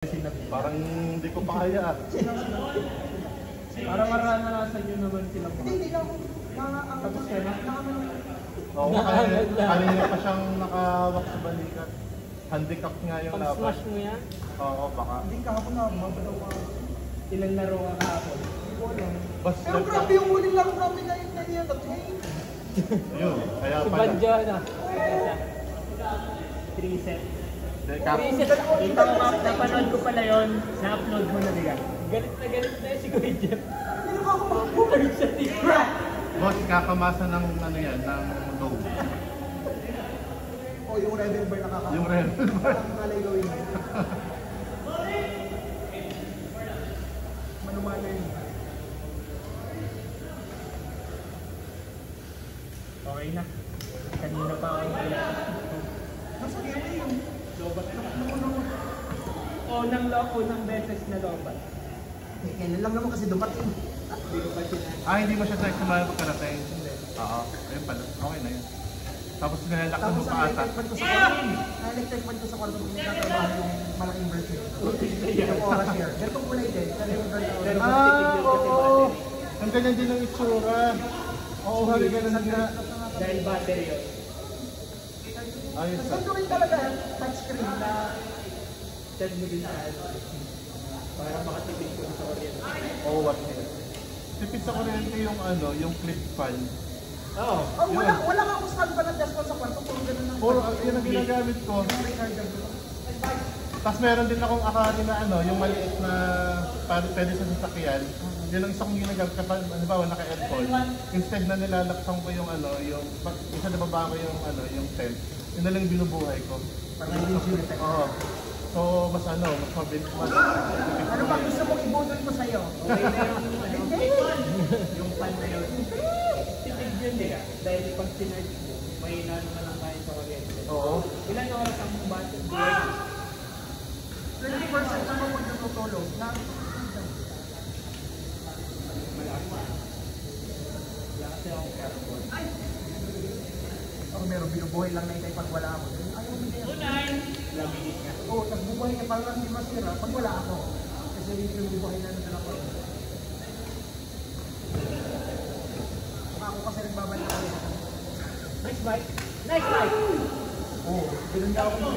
Parang hindi ko pa kaya. Parang maranasan nyo naman sila po. Hindi lang. Tapos ka na? Oo, kanina pa siyang nakawak sa balikat. Handicap nga yung laban. Pag-smash mo yan? Oo, baka. Hindi kahapon na, mabalaw ka. Ilang laro ka kahapon? Hindi ko alam. Basta Pero grabe yung huling laro namin na yun na yan. yun, kaya Si pala. Banjo na. 3 set. Ito, napanood ko pala yun, na-upload mo na diyan. Galit na si Kuya Jeff. Hindi ko ako Boss, kakamasa ng ano yan, ng low. O yung rebel bar nakakapag. Yung rebel bar. Parang malay gawin mo. Manumana yun. Okay na. Kanina pa ako Nasa kaya yun. lobat na. Unang beses na lobat. Eh, kailan lang naman kasi dumating. Hindi mo siya sa example pagkarating. Oo, ayun pala. Okay na yun. Tapos nilalaksan mo Tapos pa ang ata. electric fan ko sa kwarto. Ang electric fan ko sa kwarto kung nagtatrabaho yung malaking version. Yung oras share. Ganitong kulay din. Pero yung version. Oo. Ang ganyan din ang itsura. Oo, hali ganun na. Dahil battery yun. Ayos Saan ko rin talaga touchscreen na Tag mo din sa para makatipid ko sa kuryente. Oo, what is. Tipid sa kuryente yung ano, yung clip fan. Oo. oh, wala nga akong stand pa na just sa kwarto. Puro ganun lang. Puro, yun ang ginagamit ko. Tapos meron din akong akari na ano, yung maliit na pwede sa sasakyan. Yun ang isa kong ginagamit kapag, ano ba, naka-aircon. Instead na nilalaksan ko yung ano, yung, isa na baba ko yung ano, yung tent. Yun na lang binubuhay ko. Parang hindi siya effect. Oo. So, mas ano, mas mabilis. Ano ba gusto mong ibunod ko sa'yo? Okay na yung yung pan na yun. Tipid yun eh. Dahil pag sinerge mo, may inano na lang tayo sa kuryente. Oo. Ilan oras ang battery? 20% naman pag natutulog. Kasi akong aircon. Ako meron binubuhay lang na itay pag wala ako. Ayaw mo kaya. Lamigit nga. Oo, nagbubuhay niya parang hindi masira pag wala ako. Kasi yung binubuhay na nila ako. Ako kasi nagbabalik ako. Nice bike. Nice bike! Oo, binunda ako ng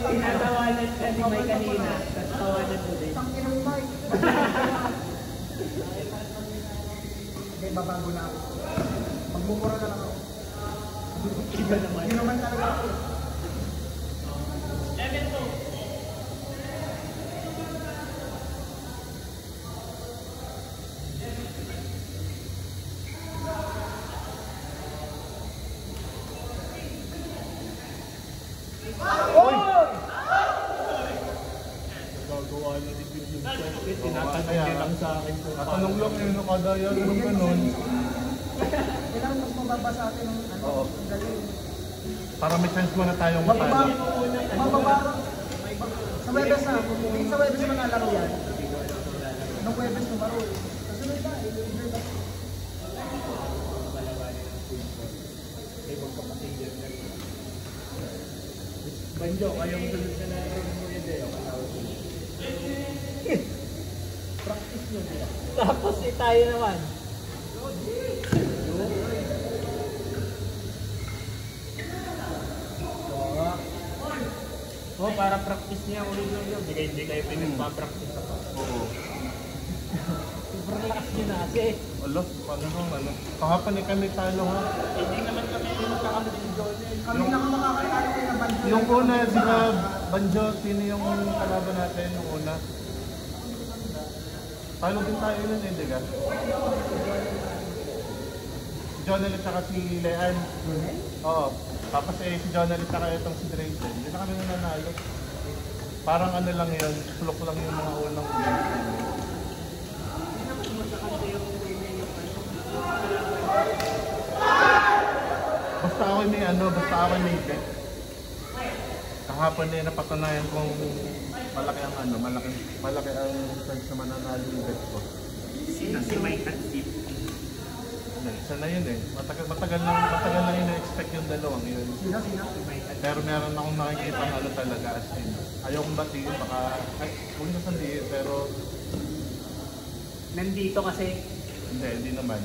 Tinatawanan ka ni May kanina. Tapos tawanan mo din. isang inang bike. Hindi, babago na ako. Magmumura na lang ako. Iba naman. Hindi naman talaga ako. Gagawa na ni Big Circuit. Tinatanong niya lang sa akin kung Tatanong lang yun, kada yan, yung ganun. Kailangan mas mababa sa atin ng ano. Oo. Ang galing. Para may chance muna tayong Mababa. matalo. Mababa. Sa Webes na. Hindi sa Webes na nalaro yan. Nung Webes na baro. Kasunod na. Either na. Banjo, kayong sunod na natin mo yun eh. Practice nyo nila. Tapos tayo naman. Oo, para practice niya ulit lang yun. Hindi kayo pinagpa-practice ako. Oo. Sobrang lakas nyo na kasi. Alo, paano nung ano? Kahapon ni kami talo ha. Hindi naman kami magkakamit ng John. Kami lang ang makakakala kayo na banjo. Yung una, sila Banjo, sino yung kalaban natin yung una? Talo din tayo nun eh, diga? Si Jonel at saka si Leanne. Oo. Tapos si Jonel at saka itong si Drayden. Hindi na kami nanalo. Parang ano lang yun, sulok lang yung mga unang games. Basta ako may ano, basta ako may bet. Kahapon na napatunayan kong malaki ang ano, malaki ang chance na mananalo yung bet ko. Sino si Mike at Steve? Isa na yun eh. Matagal lang yun na-expect yung dalawang yun. Sino? Pero meron akong nakikita ng ano talaga as in. Ayaw kong batiin, baka, huwag na sandiin, pero Nandito kasi, hindi naman.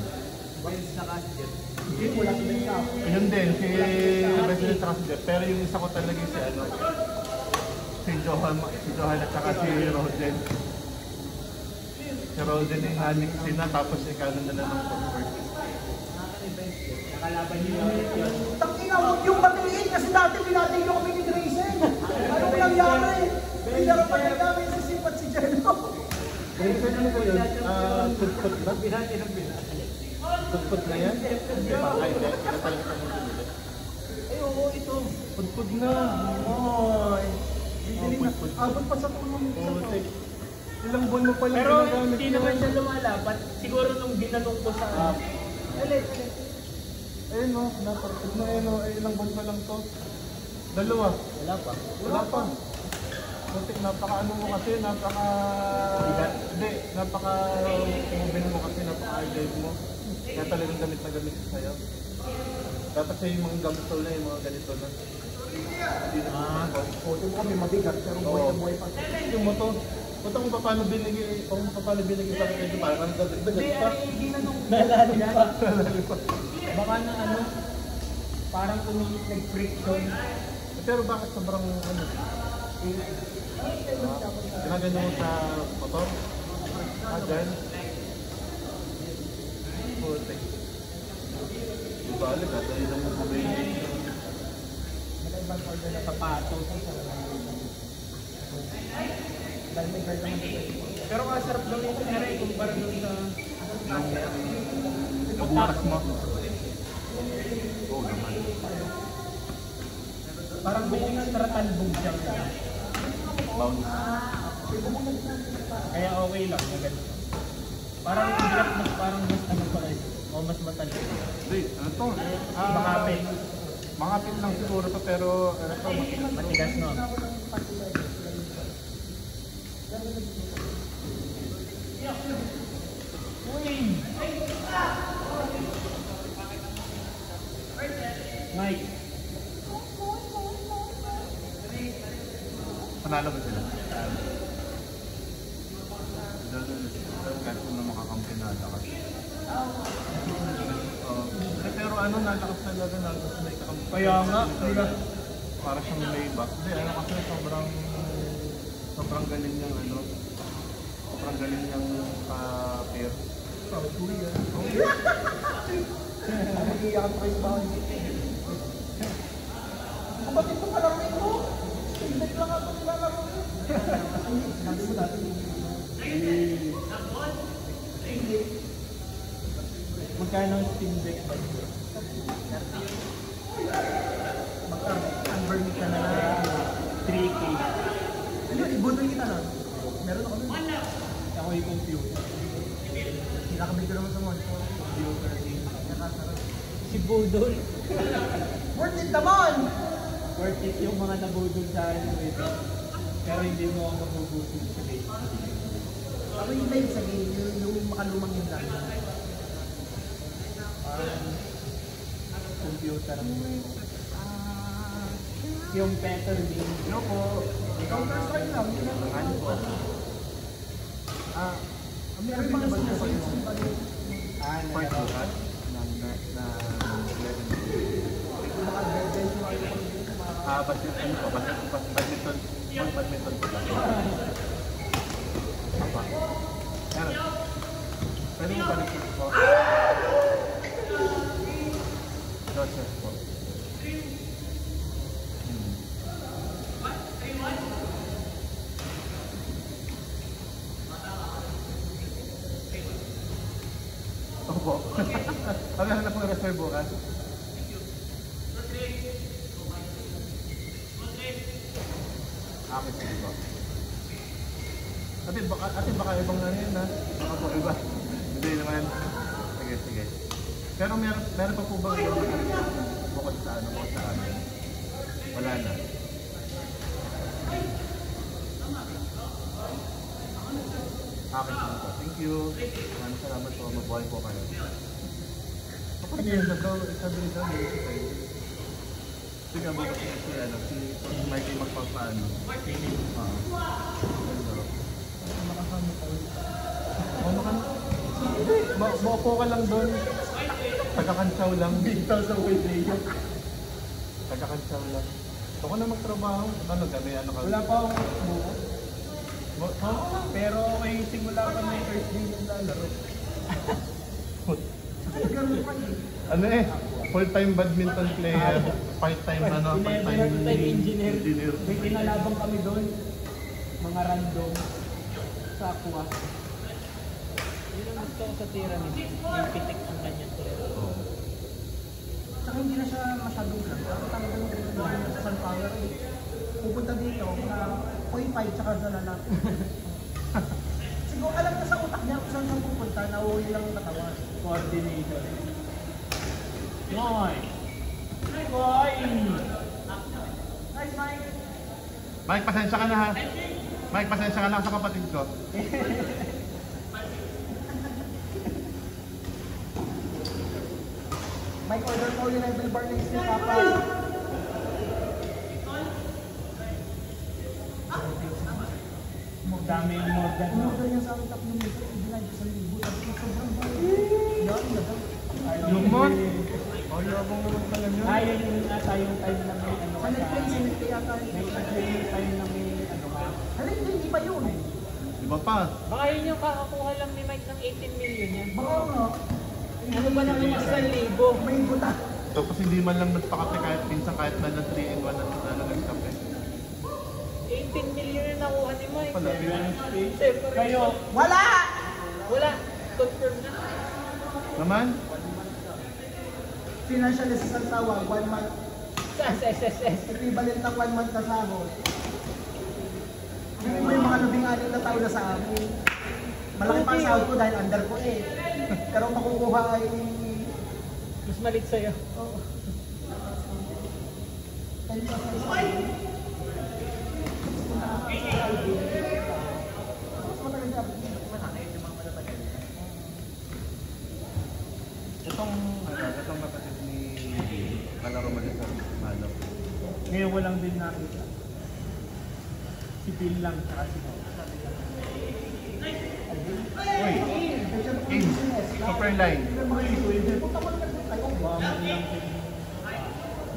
Wales na Casio. Hindi, wala sa Benka. Yun din, si President saka si Jeff. Pero yung isa ko talaga si ano, si Johan at saka si Roden. Si Roden yung hanik sina, tapos ikaw na ng comfort. Nakalaban niyo yun. Tangina, huwag yung batiin kasi dati pinating nyo kami ni Grayson. Anong nangyari? Pinarapan na namin sa simpat si Jello. Kung saan ano ko yun? Put ba? Pinati ng pinati. Put na yan? Hindi ba? Ay, hindi. Kinatalang ka mo dito. Ay, oo, ito. Put na. Oy. Abot pa sa tulong mo. Putik. Ilang buwan mo pala Pero ginagamit hindi yun. naman siya lumalaban. Siguro nung ginanong ko sa... Alit. Ayun o, napapit na yun o. Ilang buwan pa lang to. Dalawa. Wala pa. Wala pa. Putik, napaka-ano mo kasi, Hindi, napaka-mobile mo kasi, napaka-agile mo. Kaya talagang gamit na gamit sa'yo. Dapat sa'yo yung mga gamit na yung mga ganito na. Hindi na Photo mo kami mabigat pero buhay na buhay pa. yung moto. Moto kung paano binigay sa akin ito, parang dagdag pa. Ginanong. Nalalim pa. Nalali pa. Baka na ano, parang umiit nag-friction. Pero bakit sobrang ano? Ginaganyan mo sa motor? Dyan? Putik. Ibalik at ayun ang mabili. Nakaibang order na sapatos. Dahil may guard naman dito. Pero masarap daw ito na rin kumpara dun sa... Pagbukas mo. Oo naman. Parang may extra talbog siya. Bounce. Kaya okay lang na ganito. Parang hirap mas parang mas ano pa rin. O mas matalbog. Hindi, ano to? Makapit. Makapit lang siguro to pero ano to? Matigas no? Uy! Mike! Panalo ba sila? Kahit kung na makakampi na lakas. Pero ano, nalakas talaga, nalakas na ikakampi. Kaya nga, Para siyang layback. Hindi, ano kasi sobrang galing niyang ano, sobrang galing niyang pair. Magiiyakan pa kayo sa bahay. Kapatid ko pala rin mo. Hindi lang ako nilalaro. Sabi mo dati. magkano ang steam deck ba? Mag-convert ka na lang. 3K. Ano, ibutol kita nun. Meron ako nun. Ako yung computer. Kinakamit ko naman sa mon. Computer game. Nakasarap. Si Budol. Worth it naman! Worth it yung mga nabudol sa akin with it. Pero hindi mo ako mabubudol sa game. Ako yung live sa game, yung makalumang yung lang. Computer mo. Yung Peter game. Ano po? Counter-Strike lang, yun lang. Ano po? Pero yung mga sinusunod pa rin. Part Nagano. bukas na badminton po lang. Apa? Yan. Pwede mo balik po. Joseph po. Opo. Ano hanap mo reserve bukas? Akin sige po. Ate baka ibang ano yun ha? Baka po iba. Hindi naman. Sige. Pero meron pa po ba yung bukod sa ano? Wala na. Akin sige po. Thank you. Maraming salamat po. Mabuhay po kayo. Kasi yung sabi nito, sige, bukas si Mikey magpapaano. Makasama ko. Maupo ka lang doon. Taga-Kantsaw lang. Bigtaw sa way day. Taga-Kantsaw lang. Ako na magtrabaho. Ano kami? Ano ka? Wala pa akong bukas. Pero may simula pa na yung first day yung lalaro. Ganun pa eh. Ano eh? Full-time badminton player. Part-time ano? Part-time engineer. May kinalabang kami doon. Mga random. Sa aqua. Yun ang gusto ko sa tira ni yung pitik ang kanyang tira. Saka hindi na siya masyadong lang. Ako talagang nagpapalala sa sunflower eh. Pupunta dito, mga 0.5 tsaka sa lalaki. Siguro alam na sa utak niya kung saan siya pupunta, nauwi lang ang katawan. Coordinator. Noy! Noy! Nice, Mike! Mike, pasensya ka na ha. Mike, pasensya ka na sa kapatid ko. Mike, order ko yung level bar next week, Papa. Dami yung Morgan. Umorder niya sa akin 3 meter, ibinay ko sa libo. Tapos sobrang buhay. Yan, yan. Lumon? Oh, yabang naman pala niya. Ayun yung ata yung time na may ano Sa Netflix yata. may time na may ano ka. Hala, hindi pa yun. Iba pa. Baka yun yung kakakuha lang ni Mike ng 18 million yan. Baka nga. Ano ba naman yung 1,000? May buta. Tapos hindi man lang nagpakape kahit minsan kahit na ng 3-in-1 na nagkape. 18 million yung nakuha ni Mike. Wala. Kayo, Wala! wala. Confirm na. Naman? Financial assistance tawag, 1 month. Sa SSS. Equivalent ng 1 month na sahod. Hindi mo yung mga 16 na taon na sa amin. Malaki pa ang sahod ko dahil under ko eh. Pero makukuha ay... Mas malit sa'yo. Oh. 10,000. Itong kapatid ni kalaro mo din sa Manok. Ngayon walang din nakita. Si Bill lang, saka si Uy! Super line.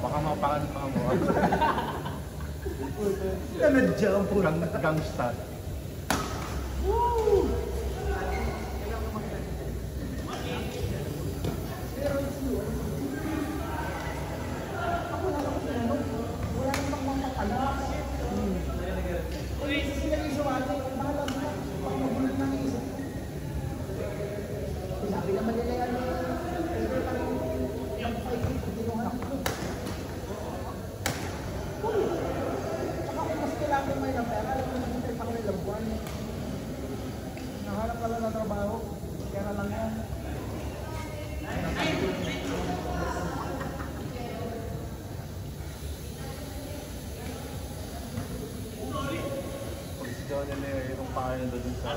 Baka mapakan pa mo. Nanadyan po. Gangsta. Sabi naman nila yan, saka kung mas kailangan mo may pera, alam mo nagintay pa kami ilang buwan. Nahanap ka lang ng trabaho, kaya lang yan. Pag-sigaw nila yung paano doon sa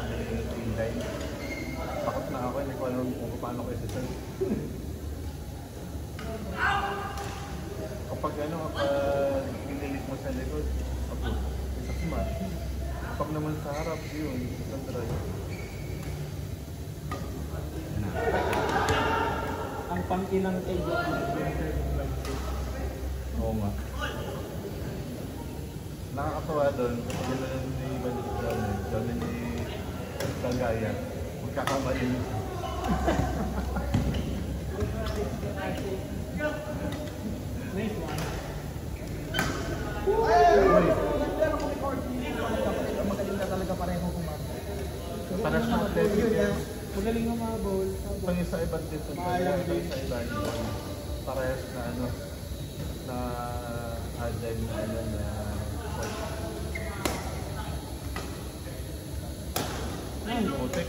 inline. Takot na ako, hindi ko alam kung paano ko isa-send. Kapag ano, kapag inilit mo sa likod, ako, isa smart. Kapag naman sa harap, yun, isang drive. ang pang-inang tayo. Oo nga. Nakakatawa doon, gano'n ni John ni Galgaya. Magkakamali mo. Nice one. Pero kung record, magaling na talaga pareho kumama. Para sa athletic, Magaling nga mga ball. pang isa iba't dito, sa iba parehas na ano, na agile na ano na putik.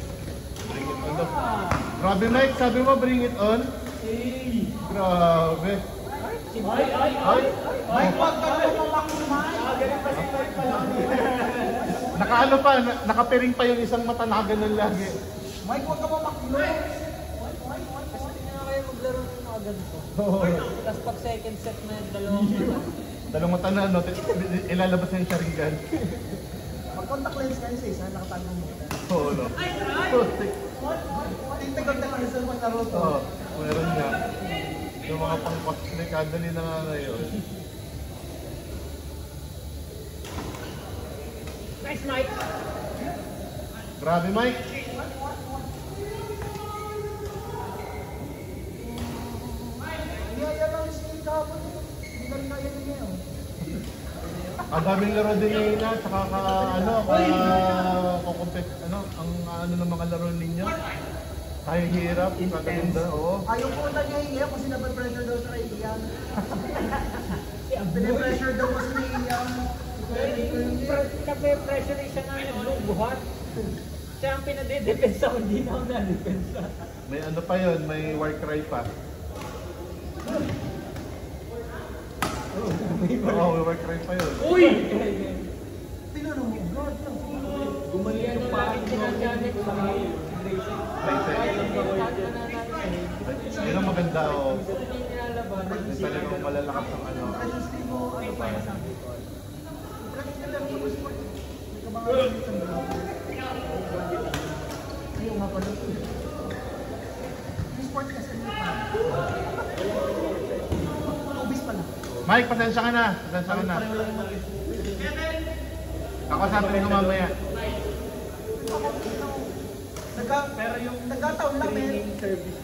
Bring it on daw. Grabe Mike, sabi mo bring it on? Grabe. Ay! Mike, wag ka na mamakumay! Nakaano pa, nakapiring pa yung isang mata, nakaganon lagi. Mike, wag ka mamakumay! Kasi hindi na kayo maglaro ng mga ganito. Oo. Tapos pag second set na yung dalawang mata. Dalawang mata na, no? Ilalabas na yung Sharingan. Mag-contact lens kayo sa isa, nakatago mo. Oo, no? Tingnan contact lens sa maglaro to. Oo, meron nga. Yung mga pang-cosplay, kadali na nga ngayon. Nice, Mike! Grabe, Mike! Niyaya lang si kahapon. Hindi na rin kaya niya ngayon. Ang daming laro din ngayon na, tsaka kukumpet, ang ng mga laro ninyo. Ay, hirap, kaganda, oo. Ayaw po na niya hiya kasi nape-pressure daw sa kaibigan. Pine-pressure daw kasi ni Ian. Nape-pressure siya nga nagbubuhat. Siya ang pinadedepensa ko, hindi na ako na-depensa. May ano pa yun, may Warcry pa. Oo, may Warcry pa yun. Uy! Tinanong mo, God lang. Gumaling yung parang sinasabi sa Yun ang maganda, oo. hindi nilalaban. Yung talagang malalakas ang ano. Kasi hindi mo, ano pa yung sabi ko. Kanina lang sa sport. May kabangan sa mga. Ayaw nga pala. Yung sport kasi ano pa. Obis pala. Mike, pasensya ka na. Pasensya ka na. Pareho lang yung mag-is. Ako sabi ko mamaya. Pero yung nagkataon lang may service.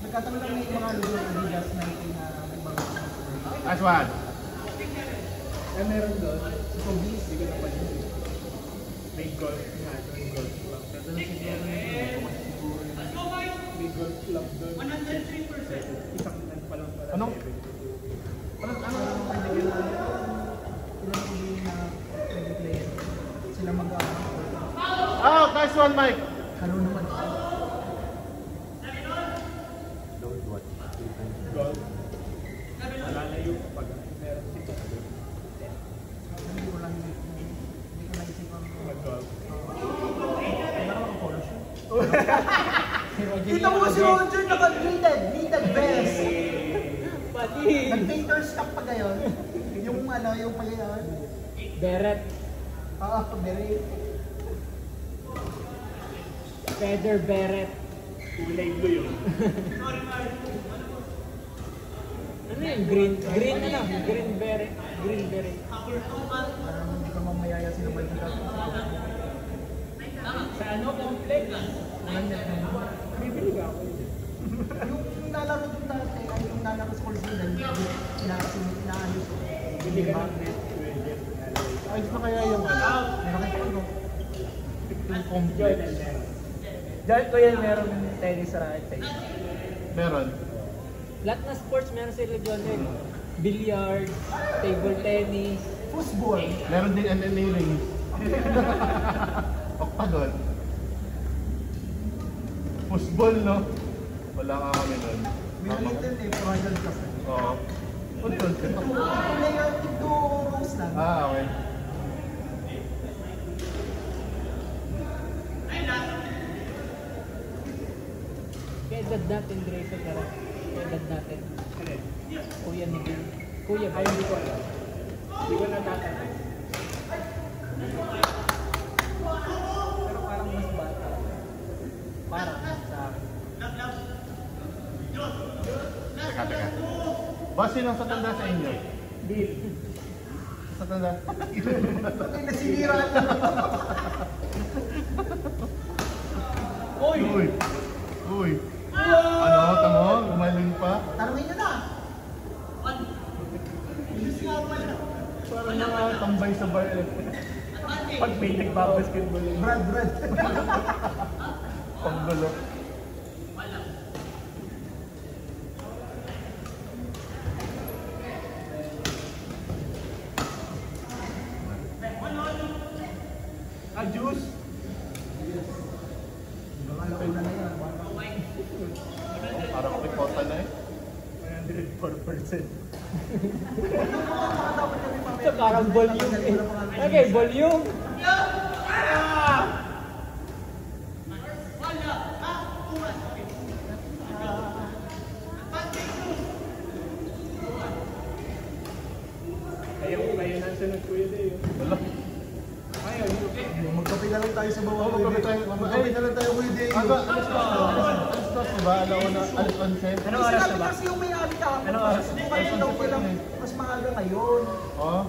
nagkataon lang may mga lugar na Adidas Nike na may mga Last one. Meron doon, sa Kobe's, hindi ko napansin. May golf nga, may golf club. Pero doon siguro may golf club doon. 103%. Isang nan pa lang pala. Anong? ilang sabihin na pwede player sila Oh, nice one, Mike. ano naman Golf. Malalayo kapag meron si Kobe. hindi ko lang naisip ang Mag-golf. meron akong polo shoot kita mo si Roger naka-needed best Pati! nag-Painters Cup pa gayon yung pagayon Beret. very Feather beret. Kulay blue yun. Ano yun? Green ano? Green beret. Green beret. parang hindi ka mamayaya sila ba yung Sa ano? Complex? walang net na Bibili ka ako. yung nalaro dun dati ay yung nalaro sa Colosseum inaalis Bili ka ba? ng net. Ayos na kaya yung ano? Meron kayo polo Yung complex. Diyan ko yan meron tennis racket. Meron. Lahat na sports meron sila dyan eh. Billiard, table tennis. football Meron din MMA rings. Octagon. Football, no? Wala nga kami nun. Minalitin 400 plus Oo. Football. player into rows lang Okay. Kaya edad natin, Dre, sa gara. Kaya edad natin. Kuya ni Bill. Kuya ba? Ay, hindi ko alam. Hindi ko natatanda. Pero parang mas bata. Parang sa akin. Teka. Boss, sino sa tanda sa inyo? Bill. Sa tanda? ay nasinira na Uy! Uy! Ano? Tamo? Gumaling pa? tanongin nyo na Parang nakatambay sa bar eh. Pag may nagbabasketball yun. Brad Panggulo. Juice! alauna na yan Parang pipota na eh. 104%. Ito parang volume eh. Okay, volume. sunod Kuya Deo. Wala. Ayun, Magkape na lang tayo sa bawah. Magkape tayo. Magkape na lang tayo Kuya Deo. Alas 12 ba? Alauna, alas 11. Anong oras na Sinabi ba? kasi yung may-ari ka. Anong oras? Kaya daw kailang mas maaga ngayon. Oh?